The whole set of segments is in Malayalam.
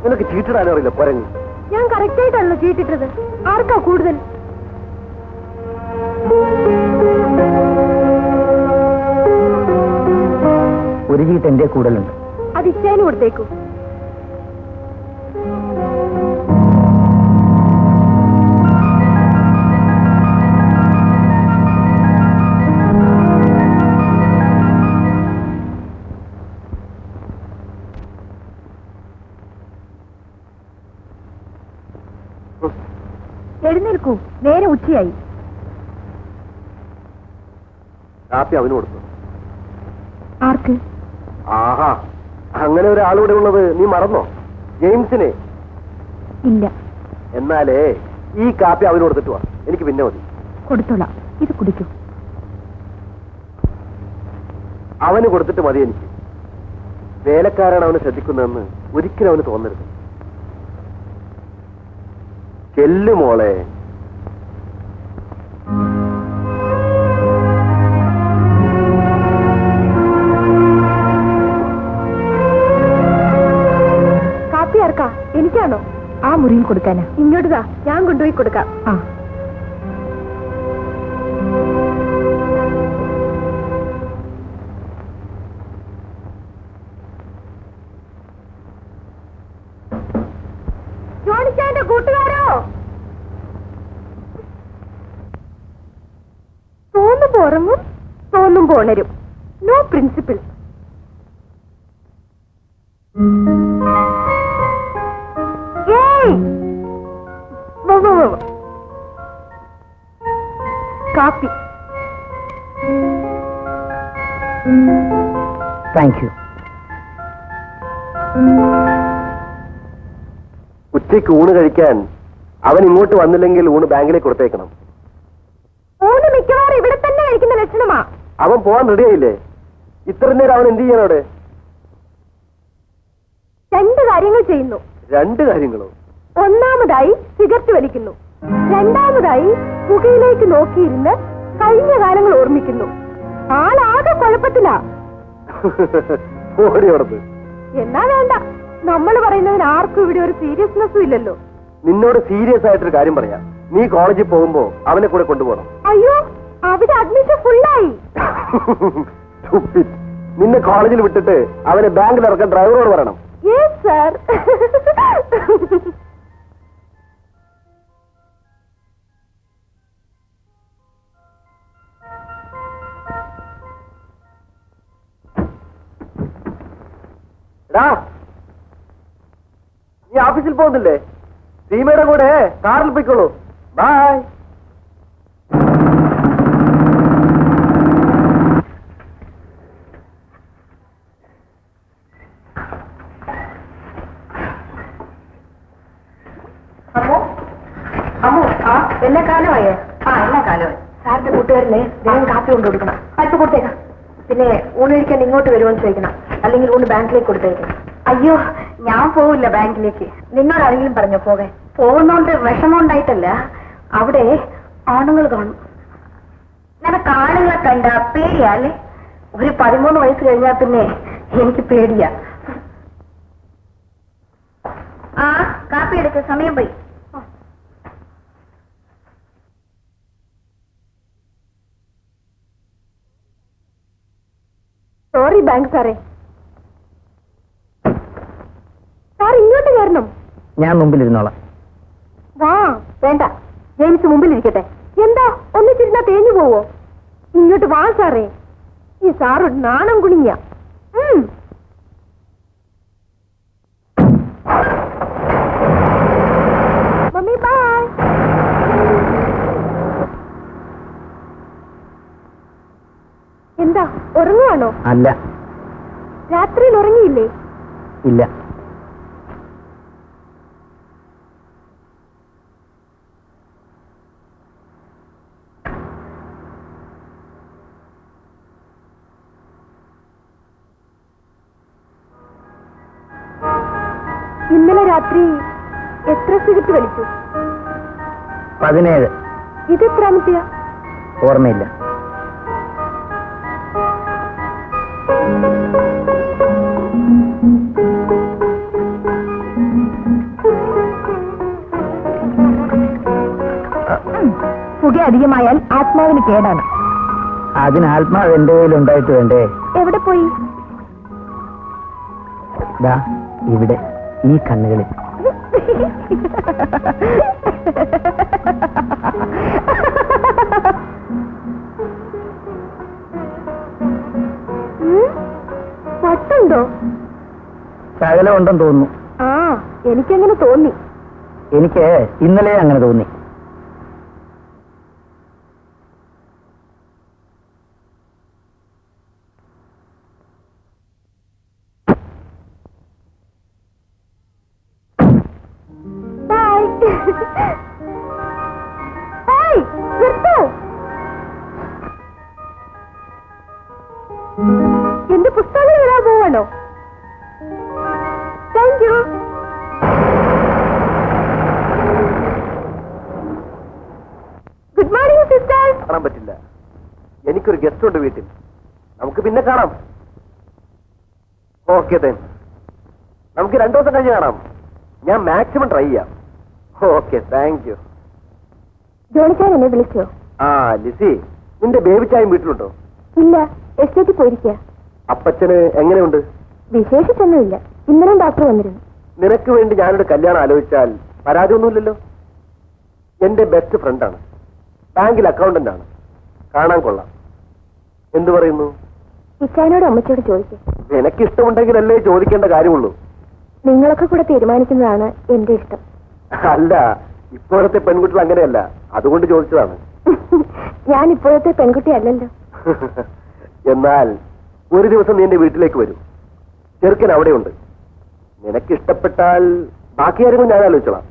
നിനക്ക് ചീട്ടിടാൻ അറിയില്ല പോരങ്ങി. ഞാൻ കറക്റ്റായിട്ടാണല്ലോ ചീട്ടിട്ടത്. ആർക്കാ കൂടുതൽ? ഒരു ചീട്ട് എന്റെ കൂടുതലുണ്ട്. അത് ഇച്ചാനും കൊടുത്തേക്കൂ. എഴുന്നേൽക്കൂ, നേരെ ഉച്ചയായി. കാപ്പി അവന് കൊടുത്തു. ആർക്ക്? ആഹാ, അങ്ങനെ ഒരാളിവിടെ ഉള്ളത് നീ മറന്നോ? ജെയിംസിനെ. ഇല്ല. എന്നാലേ ഈ കാപ്പി അവന് കൊടുത്തിട്ട് വാ, എനിക്ക് പിന്നെ മതി. കൊടുത്തോളാം, ഇത് കുടിക്കൂ. അവന് കൊടുത്തിട്ട് മതി എനിക്ക്. വേലക്കാരാണ് അവനെ ശ്രദ്ധിക്കുന്നതെന്ന് ഒരിക്കലും അവന് തോന്നരുത്. ചെല്ലു മോളെ. കാപ്പി ആർക്കാ? എനിക്കാണോ? ആ മുറിയിൽ കൊടുക്കാനാ. ഇങ്ങോട്ടാ, ഞാൻ കൊണ്ടുപോയി കൊടുക്കാം. ആ, ജോണിച്ചാന്റെ കൂട്ടുകാരോ? തോന്നുമ്പോ ഉറങ്ങും, തോന്നുമ്പോ ഉണരും. No principle. കാപ്പി. Thank you. ഉച്ചയ്ക്ക് ഊണ് കഴിക്കാൻ അവൻ ഇങ്ങോട്ട് വന്നില്ലെങ്കിൽ ഊണ് ബാങ്കിലേക്ക് കൊടുത്തേക്കണം. ഊണ് മിക്കവാറും ഇവിടെ തന്നെ കഴിക്കുന്ന ലക്ഷണമാ. അവൻ പോവാൻ റെഡിയായില്ലേ? ഇത്ര നേരം അവൻ എന്ത് ചെയ്യാൻ അവിടെ? രണ്ട് കാര്യങ്ങൾ ചെയ്യുന്നു. രണ്ട് കാര്യങ്ങളോ? ഒന്നാമതായി സിഗരറ്റ് വലിക്കുന്നു, രണ്ടാമതായി പുകയിലേക്ക് നോക്കിയിരുന്ന് കഴിഞ്ഞ കാലങ്ങൾ ഓർമ്മിക്കുന്നു. ആളാകെ കുഴപ്പത്തിലാ. ഓടി ഓടത്ത്. എന്നാ വേണ്ട, നമ്മൾ പറയുന്നതിന് ആർക്കും ഇവിടെ ഒരു സീരിയസ്നെസ്സും ഇല്ലല്ലോ. നിന്നോട് സീരിയസ് ആയിട്ടൊരു കാര്യം പറയാം. നീ കോളേജിൽ പോകുമ്പോ അവനെ കൂടെ കൊണ്ടുപോകണം. അയ്യോ, അവിടെ അഡ്മിഷൻ ഫുള്ളായി. നിന്നെ കോളേജിൽ വിട്ടിട്ട് അവനെ ബാങ്കിൽ ഇറക്കാൻ ഡ്രൈവറോട് പറയണം. Yes sir. നീ ഓഫീസിൽ പോകുന്നില്ലേ? സീമയുടെ കൂടെ കാറിൽ പോയിക്കോളൂ. ബൈ. എല്ലാ കാലമായേ? എല്ലാ കാലമായി. സാറിന്റെ കൂട്ടുകാരനെ വേഗം കാപ്പി കൊണ്ടു കൊടുക്കണം. അല്പം കൊടുത്തേക്കാം. പിന്നെ ഊണഴിക്കാൻ ഇങ്ങോട്ട് വരുമെന്ന് ചോദിക്കണം, അല്ലെങ്കിൽ ഊണ് ബാങ്കിലേക്ക് കൊടുത്തേക്കണം. അയ്യോ, ഞാൻ പോവില്ല ബാങ്കിലേക്ക്. നിന്നോട് ആരെങ്കിലും പറഞ്ഞോ പോകാൻ? പോകുന്നോണ്ട് വിഷമമുണ്ടായിട്ടല്ല, അവിടെ ആണുങ്ങൾ കാണും. നിനക്ക് ആണുങ്ങളെ കണ്ട പേടിയാല്ലേ? ഒരു 13 വയസ്സ് കഴിഞ്ഞാൽ പിന്നെ എനിക്ക് പേടിയാ. ആ, കാപ്പി എടുക്ക, സമയം പോയി. സോറി ബാങ്ക് സാറേ. സാർ ഇങ്ങോട്ട് കയറണം. ഞാൻ മുമ്പിലിരുന്നോളാം. വാ. വേണ്ട, ജെയിംസ് മുമ്പിലിരിക്കട്ടെ. എന്താ ഒന്നിച്ചിരുന്നാ തേഞ്ഞു പോവോ? ഇങ്ങോട്ട് വാ സാറേ. ഈ സാറൊരു നാണം കുണിഞ്ഞ. Mummy bye. എന്താ ഉറങ്ങുവാണോ? അല്ല. രാത്രിയിൽ ഉറങ്ങിയില്ലേ? ഇല്ല. ഇന്നലെ രാത്രി എത്ര സിഗരറ്റ് വലിച്ചു? 17. ഇത് എത്രാമത്തെയാ? ഓർമ്മയില്ല. അധികമായാൽ ആത്മാവിന് കേടാണ്. അതിന് ആത്മാവ് എന്റെ കയ്യിലുണ്ടായിട്ട് വേണ്ടേ? എവിടെ പോയി? ദാ ഇവിടെ, ഈ കണ്ണുകളിൽ. പട്ടുണ്ടോ? ശകലം ഉണ്ടെന്ന് തോന്നുന്നു. ആ, എനിക്കങ്ങനെ തോന്നി. എനിക്ക് ഇന്നലെ അങ്ങനെ തോന്നി. എന്റെ പുസ്തകങ്ങൾ വരാൻ പോവാണോ? Thank you. Good morning sister. കാണാൻ പറ്റില്ല, എനിക്കൊരു ഗസ്റ്റ് ഉണ്ട് വീട്ടിൽ. നമുക്ക് പിന്നെ കാണാം. Okay then. നമുക്ക് 2 ദിവസം കഴിഞ്ഞ് കാണാം. ഞാൻ മാക്സിമം ട്രൈ ചെയ്യാം. Okay, thank you. ജോണിച്ചാൻ എന്നെ വിളിച്ചോ? ആ ലിസി, നിന്റെ ബേബി ചായം വീട്ടിലുണ്ടോ? ഇല്ല, എസ്റ്റേറ്റിൽ പോയിരിക്കുക. അപ്പച്ചന് എങ്ങനെയുണ്ട്? വിശേഷിച്ചൊന്നുമില്ല. ഇന്നലെ ഡോക്ടർ വന്നിരുന്നു. നിനക്ക് വേണ്ടി ഞാനൊരു കല്യാണം ആലോചിച്ചാൽ പരാതിയൊന്നുമില്ലല്ലോ. എന്റെ ബെസ്റ്റ് ഫ്രണ്ടാണ്, ബാങ്കിൽ അക്കൗണ്ടന്റ് ആണ്, കാണാൻ കൊള്ളാം. എന്തു പറയുന്നു? ഇച്ചാനോട് അമ്മച്ചോട് ചോദിക്കും. നിനക്ക് ഇഷ്ടമുണ്ടെങ്കിലല്ലേ ചോദിക്കേണ്ട കാര്യമുള്ളൂ. നിങ്ങളൊക്കെ കൂടെ തീരുമാനിക്കുന്നതാണ് എന്റെ ഇഷ്ടം. അല്ല, ഇപ്പോഴത്തെ പെൺകുട്ടികൾ അങ്ങനെയല്ല, അതുകൊണ്ട് ചോദിച്ചതാണ്. ഞാൻ ഇപ്പോഴത്തെ പെൺകുട്ടി അല്ലല്ലോ. എന്നാൽ ഒരു ദിവസം നീ എന്റെ വീട്ടിലേക്ക് വരൂ. ചെറുക്കൻ അവിടെയുണ്ട്. നിനക്ക് ഇഷ്ടപ്പെട്ടാൽ ബാക്കി കാര്യങ്ങൾ ഞാൻ ആലോചിച്ചോളാം.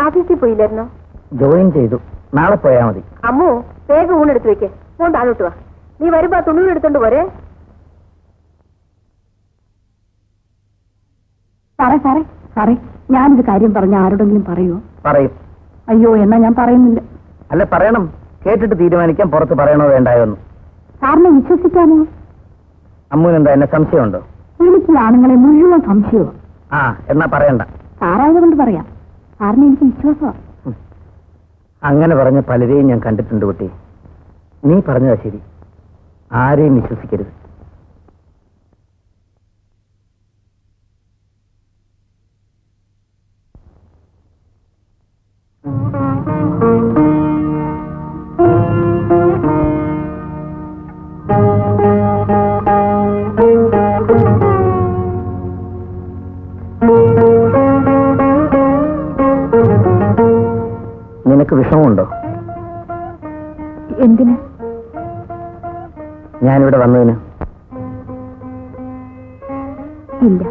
ഓഫീസിൽ പോയില്ലായിരുന്നോ? ജോയിൻ ചെയ്തു. നാളെ പോയാ മതി. അമ്മു, വേഗം ഊണെടുത്ത് വെക്കേ. ഫോൺ താഴോട്ട് വാ. നീ വരുമ്പോ തുണികൾ എടുത്തോണ്ട് പോരെ. സാറേ സാറേ സാറേ, ഞാനൊരു കാര്യം പറഞ്ഞ ആരോടെങ്കിലും പറയുമോ? പറയും. അയ്യോ, എന്നാ ഞാൻ പറയുന്നില്ല. അല്ല, പറയണം. കേട്ടിട്ട് തീരുമാനിക്കാൻ പുറത്ത് പറയണോ വേണ്ടായോന്ന്. സാറിനെ വിശ്വസിക്കാമോ? അമ്മുവിനെന്താ, എന്നെ സംശയമുണ്ടോ? എനിക്ക് ആണുങ്ങളെ മുഴുവൻ സംശയവും. ആ, എന്നാ പറയണ്ട. സാറായതുകൊണ്ട് പറയാം. സാറിന് എനിക്ക് വിശ്വാസമാണ്. അങ്ങനെ പറഞ്ഞ പലരെയും ഞാൻ കണ്ടിട്ടുണ്ട് കുട്ടി. നീ പറഞ്ഞതാ ശരി. ആരെയും വിശ്വസിക്കരുത്. നിനക്ക് വിഷമമുണ്ടോ? എന്തിന്? ഞാനിവിടെ വന്നതിന്? ഇല്ല.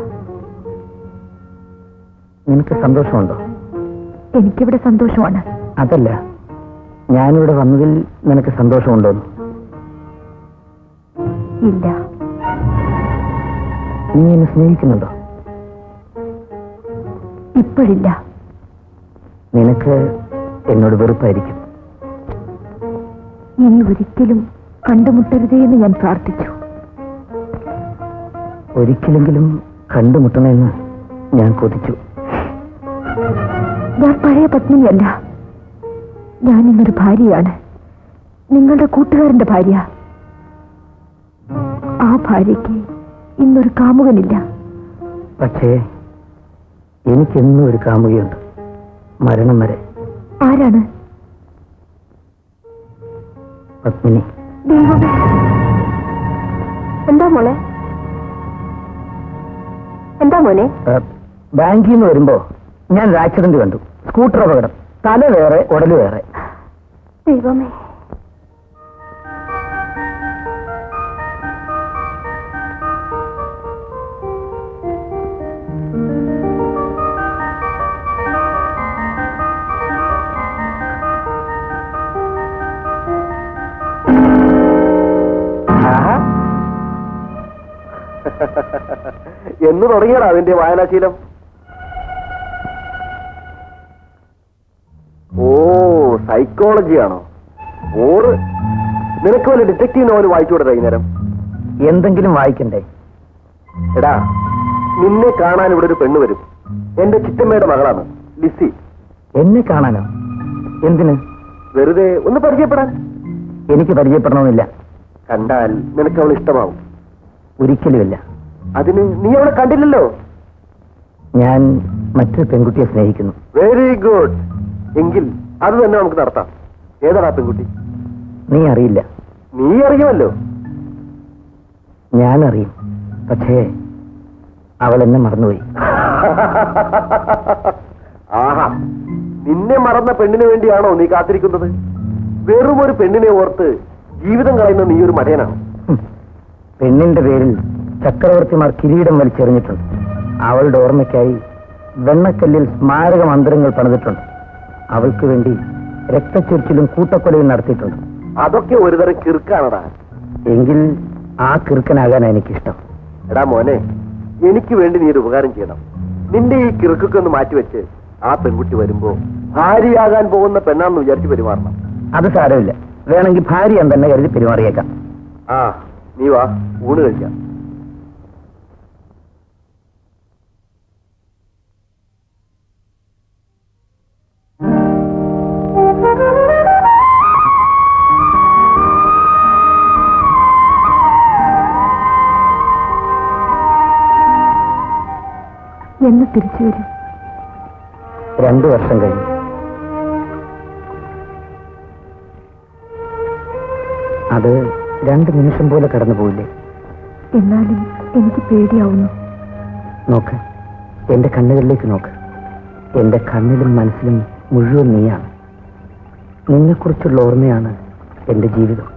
നിനക്ക് സന്തോഷമുണ്ടോ? എനിക്കിവിടെ സന്തോഷമാണ്. അതല്ല, ഞാനിവിടെ വന്നതിൽ നിനക്ക് സന്തോഷമുണ്ടോ? ഇല്ല. നീ എന്നെ സ്നേഹിക്കുന്നുണ്ടോ? ഇപ്പോഴില്ല. നിനക്ക് എന്നോട് വെറുപ്പായിരിക്കും. ഇനി ഒരിക്കലും കണ്ടുമുട്ടരുതേ എന്ന് ഞാൻ പ്രാർത്ഥിച്ചു. ഒരിക്കലെങ്കിലും കണ്ടുമുട്ടണമെന്ന് ഞാൻ കൊതിച്ചു. ഞാൻ പഴയ പത്നിയല്ല. ഞാൻ ഇന്നൊരു ഭാര്യയാണ്. നിങ്ങളുടെ കൂട്ടുകാരന്റെ ഭാര്യ. ആ ഭാര്യയ്ക്ക് ഇന്നൊരു കാമുകനില്ല. പക്ഷേ എനിക്കെന്നും ഒരു കാമുകയുണ്ട്, മരണം വരെ. ആരാണ്? പത്മിനി. ദൈവമേ, എന്താ മോളെ? എന്താ മോനെ? ബാങ്കിൽ നിന്ന് വരുമ്പോ ഞാൻ ഒരു ആക്സിഡന്റ് കണ്ടു. സ്കൂട്ടർ അപകടം. തല വേറെ, ഉടല് വേറെ. ദൈവമേ, എന്ന് തുടങ്ങിയടാ അതിന്റെ വായനാശീലം? ഓ, സൈക്കോളജിയാണോ? ഓറ് നിനക്ക് വല്ല ഡിറ്റക്റ്റീവ് നോവൽ വായിച്ചുകൂടെ വൈകുന്നേരം? എന്തെങ്കിലും വായിക്കണ്ടേ? എടാ, നിന്നെ കാണാൻ ഇവിടെ ഒരു പെണ്ണ് വരും. എന്റെ ചിറ്റമ്മയുടെ മകളാണ്, ലിസി. എന്നെ കാണാനോ? എന്തിന്? വെറുതെ ഒന്ന് പരിചയപ്പെടാൻ. എനിക്ക് പരിചയപ്പെടണമെന്നില്ല. കണ്ടാൽ നിനക്ക് അവൾ ഇഷ്ടമാവും. ഒരിക്കലുമില്ല. അതിന് നീ അവളെ കണ്ടില്ലല്ലോ. ഞാൻ മറ്റൊരു പെൺകുട്ടിയെ സ്നേഹിക്കുന്നു. Very good. എങ്കിൽ അത് തന്നെ നമുക്ക് നടത്താം. ഏതാടാ പെൺകുട്ടി? നീ അറിയില്ല. നീ അറിയുമല്ലോ. ഞാൻ അറിയും. പക്ഷേ അവൾ എന്നെ മറന്നുപോയി. ആഹാ, നിന്നെ മറന്ന പെണ്ണിന് വേണ്ടിയാണോ നീ കാത്തിരിക്കുന്നത്? വെറും ഒരു പെണ്ണിനെ ഓർത്ത് ജീവിതം കളയുന്ന നീ ഒരു മടയനാണ്. പെണ്ണിന്റെ പേരിൽ ചക്രവർത്തിമാർ കിരീടം വലിച്ചെറിഞ്ഞിട്ടുണ്ട്. അവളുടെ ഓർമ്മയ്ക്കായി വെണ്ണക്കല്ലിൽ സ്മാരക മന്ദിരങ്ങൾ പണിതിട്ടുണ്ട്. അവൾക്ക് വേണ്ടി രക്തച്ചൊരിച്ചിലും കൂട്ടക്കൊലയും നടത്തിയിട്ടുണ്ട്. അതൊക്കെ ഒരുതരം കിറുക്കാണടാ. എങ്കിൽ ആ കിറുക്കനാകാനാണ് എനിക്കിഷ്ടം. എടാ മോനെ, എനിക്ക് വേണ്ടി നീ ഒരു ഉപകാരം ചെയ്യണം. നിന്റെ ഈ കിറുക്കൊക്കെ ഒന്ന് മാറ്റിവെച്ച് ആ പെൺകുട്ടി വരുമ്പോ ഭാര്യയാകാൻ പോകുന്ന പെണ്ണാണെന്ന് വിചാരിച്ച് പെരുമാറണം. അത് സാരമില്ല. വേണമെങ്കിൽ ഭാര്യ തന്നെ കരുതി പെരുമാറിയേക്കാം. ആ, നീ വാ, ഊണ് കഴിക്കാം. എന്ന് തിരിച്ചു വരും? 2 വർഷം കഴിഞ്ഞു. അത് 2 നിമിഷം പോലെ കടന്നു പോയില്ലേ? എന്നാലും എനിക്ക് പേടിയാവുന്നു. നോക്ക്, എന്റെ കണ്ണുകളിലേക്ക് നോക്ക്. എന്റെ കണ്ണിലും മനസ്സിലും മുഴുവൻ നീയാണ്. നിന്നെക്കുറിച്ചുള്ള ഓർമ്മയാണ് എന്റെ ജീവിതം.